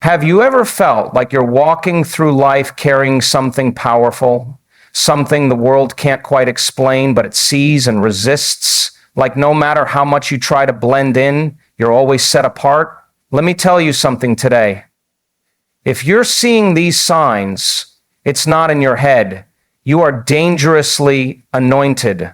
Have you ever felt like you're walking through life carrying something powerful, something the world can't quite explain, but it sees and resists? Like no matter how much you try to blend in, you're always set apart? Let me tell you something today. If you're seeing these signs, it's not in your head. You are dangerously anointed.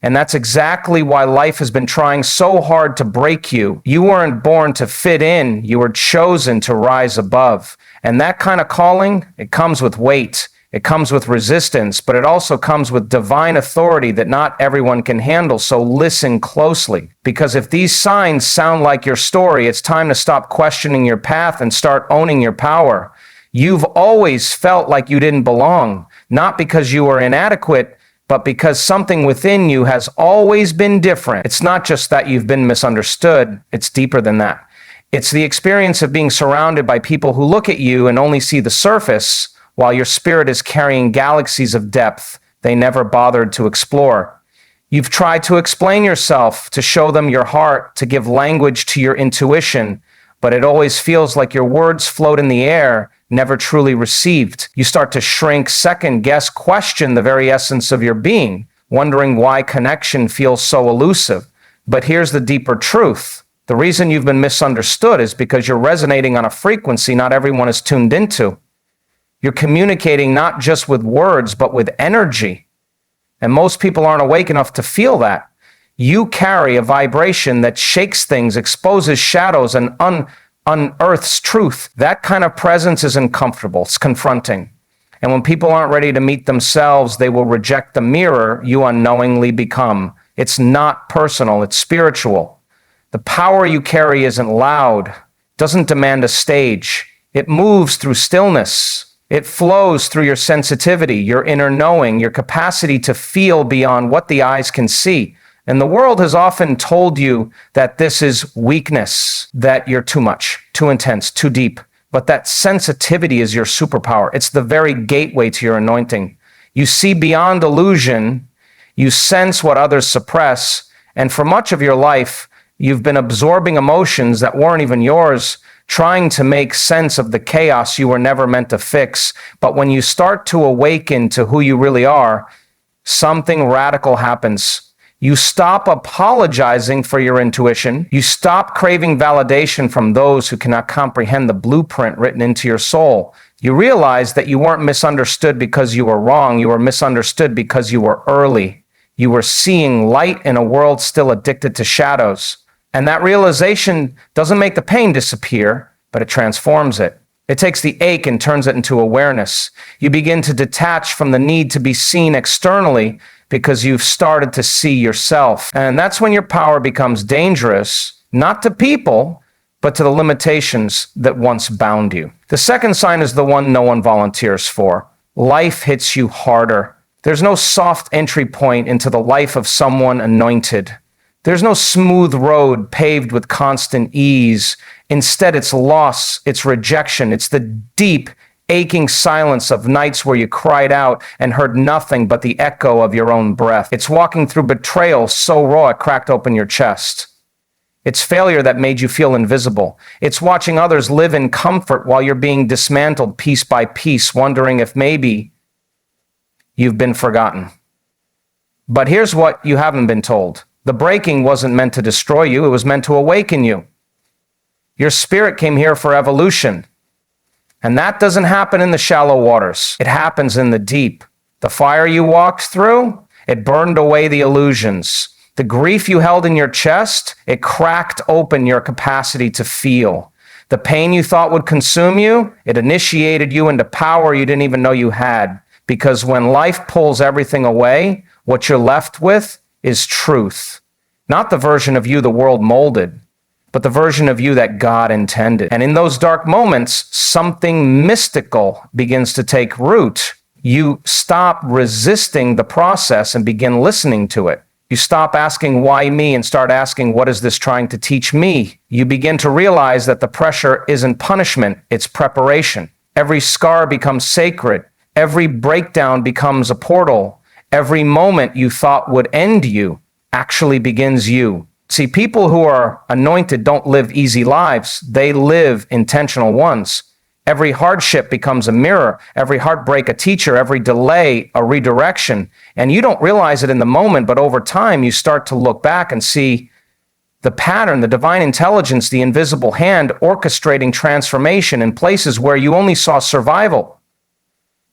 And that's exactly why life has been trying so hard to break you. You weren't born to fit in. You were chosen to rise above. And that kind of calling, it comes with weight. It comes with resistance, but it also comes with divine authority that not everyone can handle. So listen closely, because if these signs sound like your story, it's time to stop questioning your path and start owning your power. You've always felt like you didn't belong, not because you were inadequate, but because something within you has always been different. It's not just that you've been misunderstood, it's deeper than that. It's the experience of being surrounded by people who look at you and only see the surface, while your spirit is carrying galaxies of depth they never bothered to explore. You've tried to explain yourself, to show them your heart, to give language to your intuition, but it always feels like your words float in the air, never truly received. You start to shrink, second guess, question the very essence of your being, wondering why connection feels so elusive. But here's the deeper truth. The reason you've been misunderstood is because you're resonating on a frequency not everyone is tuned into. You're communicating not just with words, but with energy. And most people aren't awake enough to feel that. You carry a vibration that shakes things, exposes shadows, and unearths truth. That kind of presence is uncomfortable. It's confronting. And when people aren't ready to meet themselves, they will reject the mirror you unknowingly become. It's not personal, it's spiritual. The power you carry isn't loud, doesn't demand a stage. It moves through stillness. It flows through your sensitivity, your inner knowing, your capacity to feel beyond what the eyes can see. And the world has often told you that this is weakness, that you're too much, too intense, too deep. But that sensitivity is your superpower. It's the very gateway to your anointing. You see beyond illusion, you sense what others suppress, and for much of your life, you've been absorbing emotions that weren't even yours, trying to make sense of the chaos you were never meant to fix. But when you start to awaken to who you really are, something radical happens. You stop apologizing for your intuition. You stop craving validation from those who cannot comprehend the blueprint written into your soul. You realize that you weren't misunderstood because you were wrong. You were misunderstood because you were early. You were seeing light in a world still addicted to shadows. And that realization doesn't make the pain disappear, but it transforms it. It takes the ache and turns it into awareness. You begin to detach from the need to be seen externally because you've started to see yourself. And that's when your power becomes dangerous, not to people, but to the limitations that once bound you. The second sign is the one no one volunteers for. Life hits you harder. There's no soft entry point into the life of someone anointed. There's no smooth road paved with constant ease. Instead, it's loss, it's rejection, it's the deep, aching silence of nights where you cried out and heard nothing but the echo of your own breath. It's walking through betrayal so raw it cracked open your chest. It's failure that made you feel invisible. It's watching others live in comfort while you're being dismantled piece by piece, wondering if maybe you've been forgotten. But here's what you haven't been told. The breaking wasn't meant to destroy you, it was meant to awaken you. Your spirit came here for evolution. And that doesn't happen in the shallow waters. It happens in the deep. The fire you walked through, it burned away the illusions. The grief you held in your chest, it cracked open your capacity to feel. The pain you thought would consume you, it initiated you into power you didn't even know you had. Because when life pulls everything away, what you're left with is truth. Not the version of you the world molded, but the version of you that God intended. And in those dark moments, something mystical begins to take root. You stop resisting the process and begin listening to it. You stop asking, why me, and start asking, what is this trying to teach me? You begin to realize that the pressure isn't punishment, it's preparation. Every scar becomes sacred. Every breakdown becomes a portal. Every moment you thought would end you actually begins you. See, people who are anointed don't live easy lives. They live intentional ones. Every hardship becomes a mirror, every heartbreak a teacher, every delay a redirection. And you don't realize it in the moment, but over time you start to look back and see the pattern, the divine intelligence, the invisible hand orchestrating transformation in places where you only saw survival.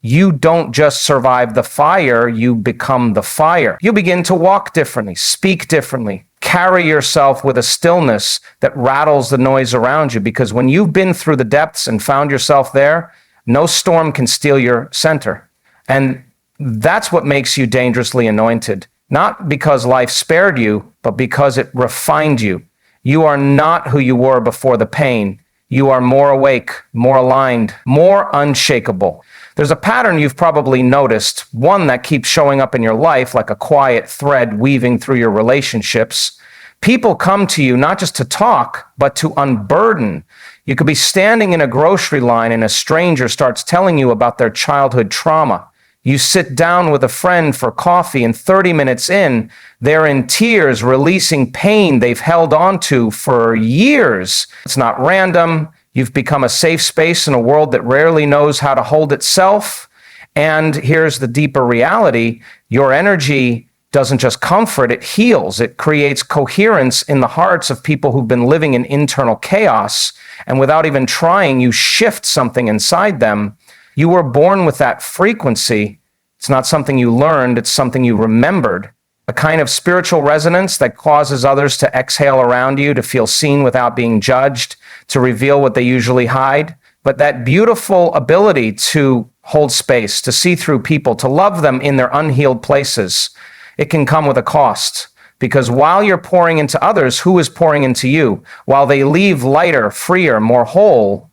You don't just survive the fire, you become the fire. You begin to walk differently, speak differently, carry yourself with a stillness that rattles the noise around you, because when you've been through the depths and found yourself there, no storm can steal your center. And that's what makes you dangerously anointed. Not because life spared you, but because it refined you. You are not who you were before the pain. You are more awake, more aligned, more unshakable. There's a pattern you've probably noticed, one that keeps showing up in your life like a quiet thread weaving through your relationships. People come to you not just to talk, but to unburden. You could be standing in a grocery line and a stranger starts telling you about their childhood trauma. You sit down with a friend for coffee, and 30 minutes in, they're in tears, releasing pain they've held on to for years. It's not random. You've become a safe space in a world that rarely knows how to hold itself. And here's the deeper reality. Your energy doesn't just comfort, it heals. It creates coherence in the hearts of people who've been living in internal chaos. And without even trying, you shift something inside them. You were born with that frequency. It's not something you learned, it's something you remembered. A kind of spiritual resonance that causes others to exhale around you, to feel seen without being judged, to reveal what they usually hide. But that beautiful ability to hold space, to see through people, to love them in their unhealed places, it can come with a cost. Because while you're pouring into others, who is pouring into you? While they leave lighter, freer, more whole,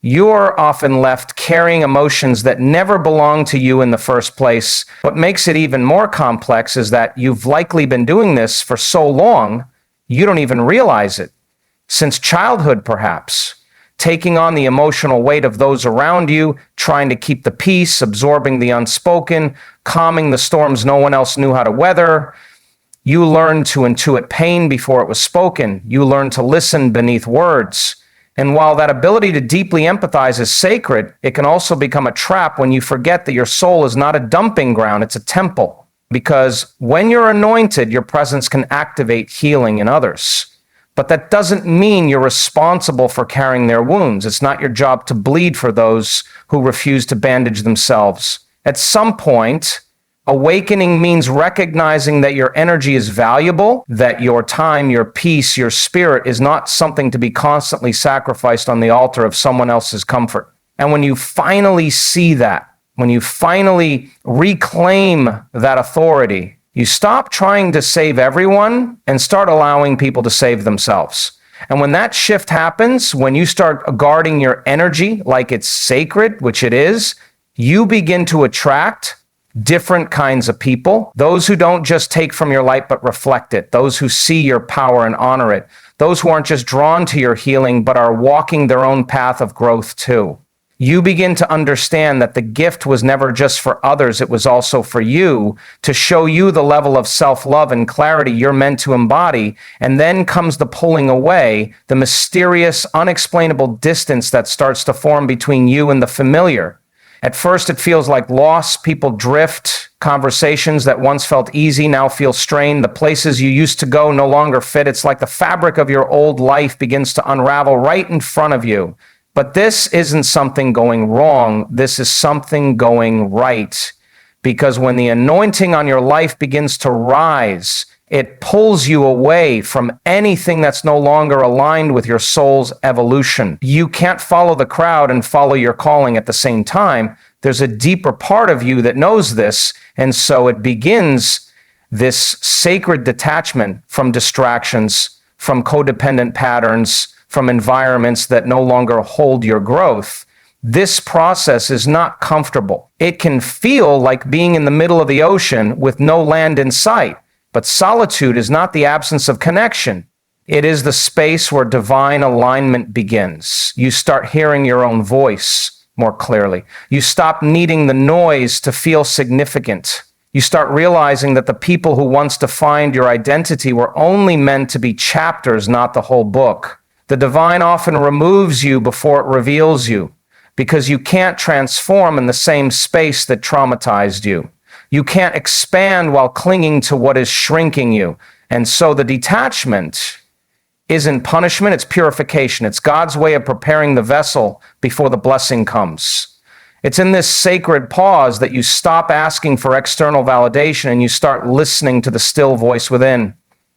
you're often left carrying emotions that never belonged to you in the first place. What makes it even more complex is that you've likely been doing this for so long, you don't even realize it. Since childhood, perhaps, taking on the emotional weight of those around you, trying to keep the peace, absorbing the unspoken, calming the storms no one else knew how to weather. You learned to intuit pain before it was spoken. You learned to listen beneath words. And while that ability to deeply empathize is sacred, it can also become a trap when you forget that your soul is not a dumping ground, it's a temple. Because when you're anointed, your presence can activate healing in others. But that doesn't mean you're responsible for carrying their wounds. It's not your job to bleed for those who refuse to bandage themselves. At some point, awakening means recognizing that your energy is valuable, that your time, your peace, your spirit is not something to be constantly sacrificed on the altar of someone else's comfort. And when you finally see that, when you finally reclaim that authority, you stop trying to save everyone and start allowing people to save themselves. And when that shift happens, when you start guarding your energy like it's sacred, which it is, you begin to attract different kinds of people, those who don't just take from your light but reflect it, those who see your power and honor it, those who aren't just drawn to your healing but are walking their own path of growth too. You begin to understand that the gift was never just for others, it was also for you, to show you the level of self-love and clarity you're meant to embody. And then comes the pulling away, the mysterious, unexplainable distance that starts to form between you and the familiar. At first, it feels like loss. People drift. Conversations that once felt easy now feel strained. The places you used to go no longer fit. It's like the fabric of your old life begins to unravel right in front of you. But this isn't something going wrong. This is something going right. Because when the anointing on your life begins to rise, it pulls you away from anything that's no longer aligned with your soul's evolution. You can't follow the crowd and follow your calling at the same time. There's a deeper part of you that knows this, and so it begins this sacred detachment from distractions, from codependent patterns, from environments that no longer hold your growth. This process is not comfortable. It can feel like being in the middle of the ocean with no land in sight. But solitude is not the absence of connection. It is the space where divine alignment begins. You start hearing your own voice more clearly. You stop needing the noise to feel significant. You start realizing that the people who once defined your identity were only meant to be chapters, not the whole book. The divine often removes you before it reveals you, because you can't transform in the same space that traumatized you. You can't expand while clinging to what is shrinking you. And so the detachment isn't punishment, it's purification. It's God's way of preparing the vessel before the blessing comes. It's in this sacred pause that you stop asking for external validation and you start listening to the still voice within.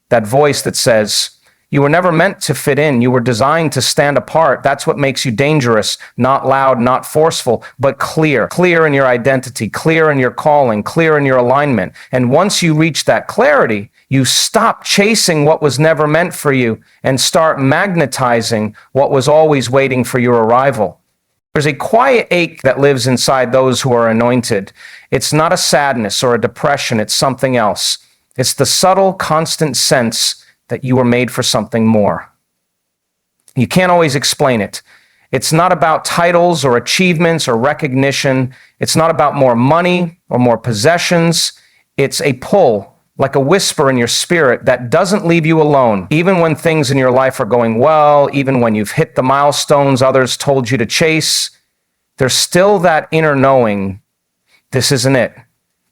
That voice that says, you were never meant to fit in. You were designed to stand apart. That's what makes you dangerous. Not loud, not forceful, but clear. Clear in your identity, clear in your calling, clear in your alignment. And once you reach that clarity, you stop chasing what was never meant for you and start magnetizing what was always waiting for your arrival. There's a quiet ache that lives inside those who are anointed. It's not a sadness or a depression. It's something else. It's the subtle, constant sense that you were made for something more. You can't always explain it. It's not about titles or achievements or recognition. It's not about more money or more possessions. It's a pull, like a whisper in your spirit that doesn't leave you alone. Even when things in your life are going well, even when you've hit the milestones others told you to chase, there's still that inner knowing, this isn't it.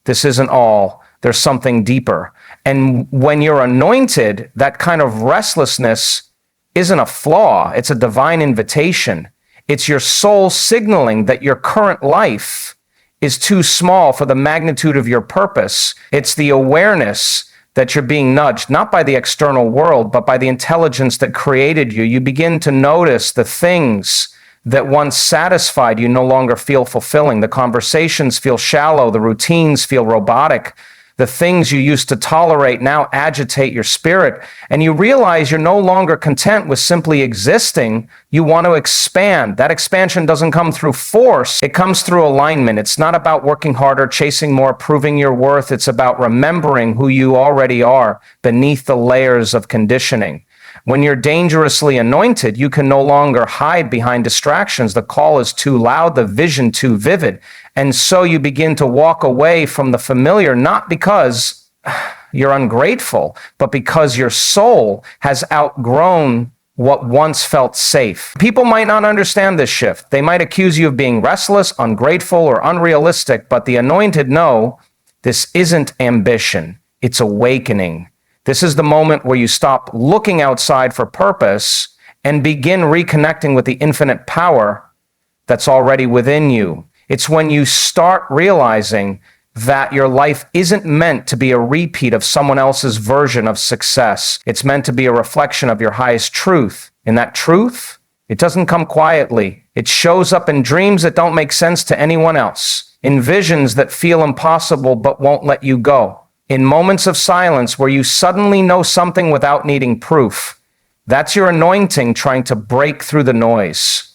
This isn't all. There's something deeper. And when you're anointed, that kind of restlessness isn't a flaw. It's a divine invitation. It's your soul signaling that your current life is too small for the magnitude of your purpose. It's the awareness that you're being nudged, not by the external world, but by the intelligence that created you. You begin to notice the things that once satisfied you no longer feel fulfilling. The conversations feel shallow. The routines feel robotic. The things you used to tolerate now agitate your spirit, and you realize you're no longer content with simply existing. You want to expand. That expansion doesn't come through force. It comes through alignment. It's not about working harder, chasing more, proving your worth. It's about remembering who you already are beneath the layers of conditioning. When you're dangerously anointed, you can no longer hide behind distractions. The call is too loud, the vision too vivid. And so you begin to walk away from the familiar, not because you're ungrateful, but because your soul has outgrown what once felt safe. People might not understand this shift. They might accuse you of being restless, ungrateful, or unrealistic, but the anointed know this isn't ambition. It's awakening. This is the moment where you stop looking outside for purpose and begin reconnecting with the infinite power that's already within you. It's when you start realizing that your life isn't meant to be a repeat of someone else's version of success. It's meant to be a reflection of your highest truth. And that truth, it doesn't come quietly. It shows up in dreams that don't make sense to anyone else, in visions that feel impossible but won't let you go, in moments of silence where you suddenly know something without needing proof. That's your anointing trying to break through the noise.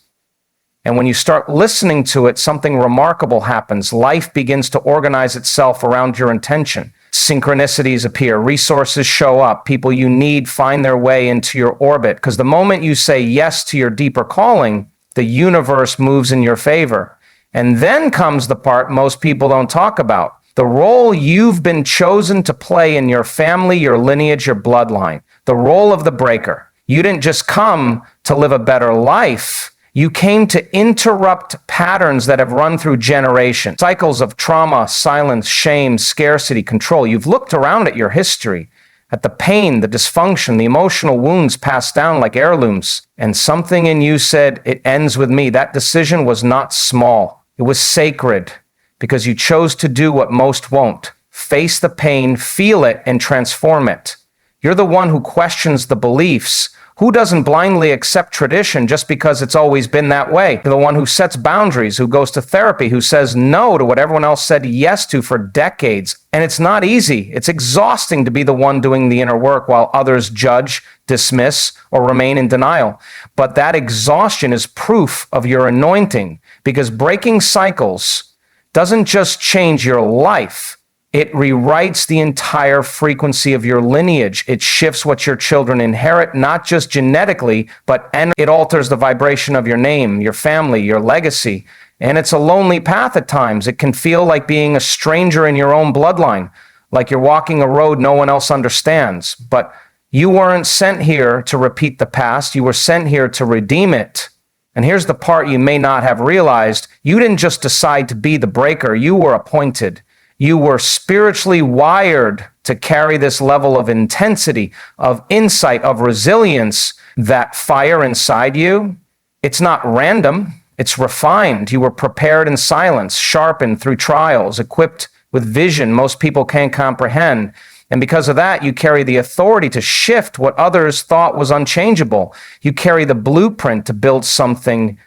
And when you start listening to it, something remarkable happens. Life begins to organize itself around your intention. Synchronicities appear, resources show up, people you need find their way into your orbit. Because the moment you say yes to your deeper calling, the universe moves in your favor. And then comes the part most people don't talk about. The role you've been chosen to play in your family, your lineage, your bloodline. The role of the breaker. You didn't just come to live a better life. You came to interrupt patterns that have run through generations. Cycles of trauma, silence, shame, scarcity, control. You've looked around at your history, at the pain, the dysfunction, the emotional wounds passed down like heirlooms. And something in you said, it ends with me. That decision was not small. It was sacred. Because you chose to do what most won't. Face the pain, feel it, and transform it. You're the one who questions the beliefs. Who doesn't blindly accept tradition just because it's always been that way? You're the one who sets boundaries, who goes to therapy, who says no to what everyone else said yes to for decades. And it's not easy. It's exhausting to be the one doing the inner work while others judge, dismiss, or remain in denial. But that exhaustion is proof of your anointing, because breaking cycles doesn't just change your life, it rewrites the entire frequency of your lineage. It shifts what your children inherit, not just genetically, but it alters the vibration of your name, your family, your legacy. And it's a lonely path at times. It can feel like being a stranger in your own bloodline, like you're walking a road no one else understands. But you weren't sent here to repeat the past. You were sent here to redeem it. And here's the part you may not have realized. You didn't just decide to be the breaker. You were appointed. You were spiritually wired to carry this level of intensity, of insight, of resilience. That fire inside you, it's not random. It's refined. You were prepared in silence, sharpened through trials, equipped with vision most people can't comprehend. And because of that, you carry the authority to shift what others thought was unchangeable. You carry the blueprint to build something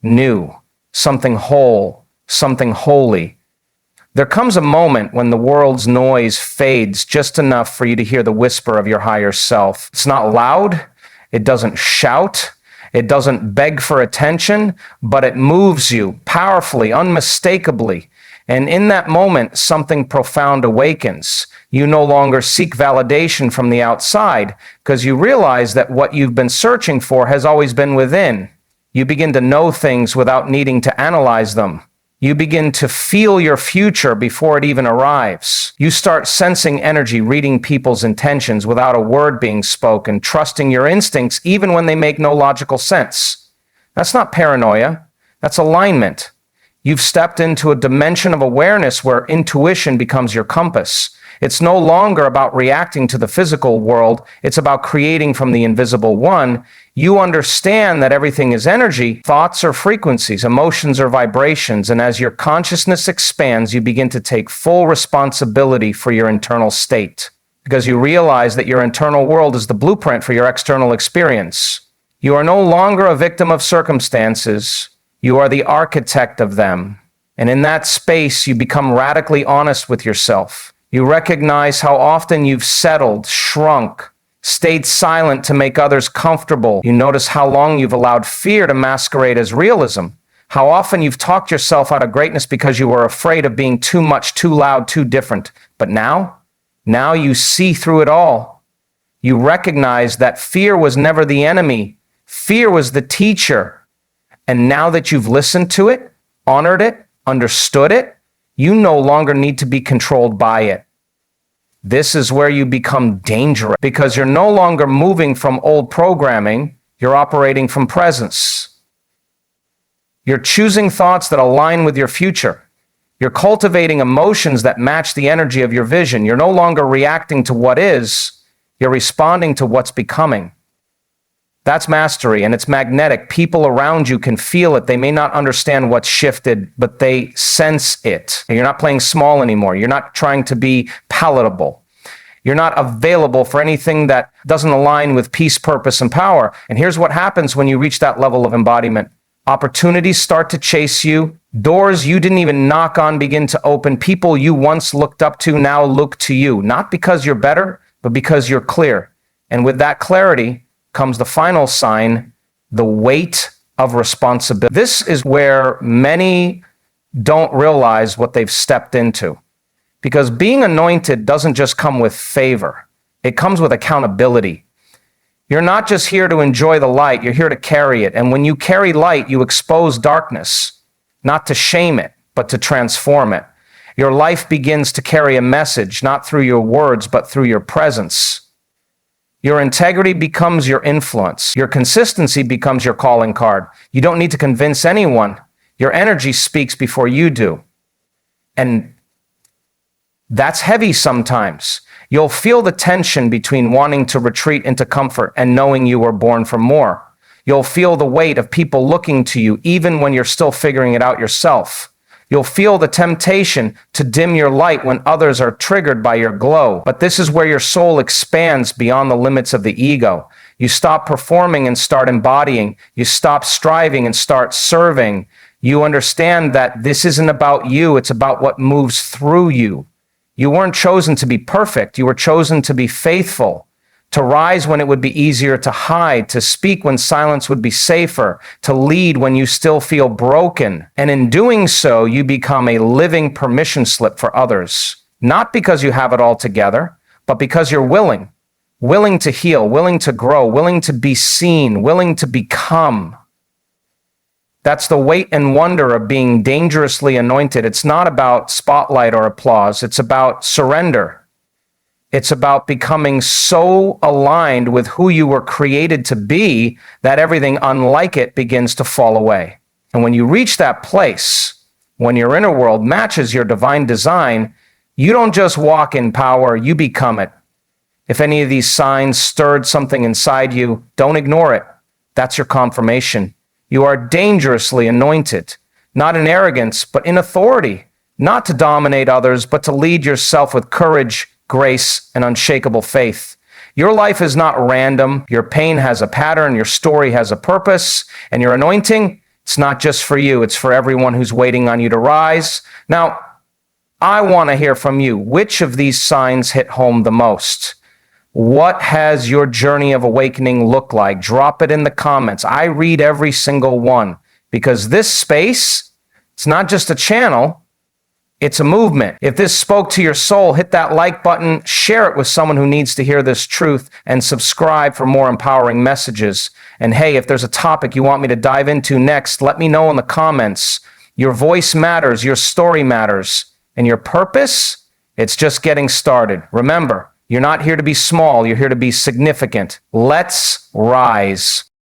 new, something whole, something holy. There comes a moment when the world's noise fades just enough for you to hear the whisper of your higher self. It's not loud. It doesn't shout. It doesn't beg for attention, but it moves you powerfully, unmistakably. And in that moment, something profound awakens. You no longer seek validation from the outside because you realize that what you've been searching for has always been within. You begin to know things without needing to analyze them. You begin to feel your future before it even arrives. You start sensing energy, reading people's intentions without a word being spoken, trusting your instincts even when they make no logical sense. That's not paranoia. That's alignment. You've stepped into a dimension of awareness where intuition becomes your compass. It's no longer about reacting to the physical world. It's about creating from the invisible one. You understand that everything is energy. Thoughts are frequencies, emotions are vibrations. And as your consciousness expands, you begin to take full responsibility for your internal state because you realize that your internal world is the blueprint for your external experience. You are no longer a victim of circumstances. You are the architect of them. And in that space, you become radically honest with yourself. You recognize how often you've settled, shrunk, stayed silent to make others comfortable. You notice how long you've allowed fear to masquerade as realism. How often you've talked yourself out of greatness because you were afraid of being too much, too loud, too different. But now you see through it all. You recognize that fear was never the enemy. Fear was the teacher. And now that you've listened to it, honored it, understood it, you no longer need to be controlled by it. This is where you become dangerous because you're no longer moving from old programming, you're operating from presence. You're choosing thoughts that align with your future. You're cultivating emotions that match the energy of your vision. You're no longer reacting to what is, you're responding to what's becoming. That's mastery, and it's magnetic. People around you can feel it. They may not understand what's shifted, but they sense it. And you're not playing small anymore. You're not trying to be palatable. You're not available for anything that doesn't align with peace, purpose, and power. And here's what happens when you reach that level of embodiment. Opportunities start to chase you. Doors you didn't even knock on begin to open. People you once looked up to now look to you. Not because you're better, but because you're clear. And with that clarity comes the final sign, the weight of responsibility. This is where many don't realize what they've stepped into. Because being anointed doesn't just come with favor. It comes with accountability. You're not just here to enjoy the light, you're here to carry it. And when you carry light, you expose darkness, not to shame it, but to transform it. Your life begins to carry a message, not through your words, but through your presence. Your integrity becomes your influence. Your consistency becomes your calling card. You don't need to convince anyone. Your energy speaks before you do. And that's heavy sometimes. You'll feel the tension between wanting to retreat into comfort and knowing you were born for more. You'll feel the weight of people looking to you even when you're still figuring it out yourself. You'll feel the temptation to dim your light when others are triggered by your glow. But this is where your soul expands beyond the limits of the ego. You stop performing and start embodying. You stop striving and start serving. You understand that this isn't about you. It's about what moves through you. You weren't chosen to be perfect. You were chosen to be faithful. To rise when it would be easier to hide, to speak when silence would be safer, to lead when you still feel broken. And in doing so, you become a living permission slip for others. Not because you have it all together, but because you're willing to heal, willing to grow, willing to be seen, willing to become. That's the weight and wonder of being dangerously anointed. It's not about spotlight or applause. It's about surrender. It's about becoming so aligned with who you were created to be that everything unlike it begins to fall away. And when you reach that place, when your inner world matches your divine design, you don't just walk in power, you become it. If any of these signs stirred something inside you, don't ignore it. That's your confirmation. You are dangerously anointed, not in arrogance, but in authority, not to dominate others, but to lead yourself with courage, grace, and unshakable faith. Your life is not random. Your pain has a pattern. Your story has a purpose. And your anointing, it's not just for you. It's for everyone who's waiting on you to rise. Now, I want to hear from you. Which of these signs hit home the most? What has your journey of awakening looked like? Drop it in the comments. I read every single one because this space, it's not just a channel, it's a movement. If this spoke to your soul, hit that like button, share it with someone who needs to hear this truth, and subscribe for more empowering messages. And hey, if there's a topic you want me to dive into next, let me know in the comments. Your voice matters, your story matters, and your purpose, it's just getting started. Remember, you're not here to be small, you're here to be significant. Let's rise.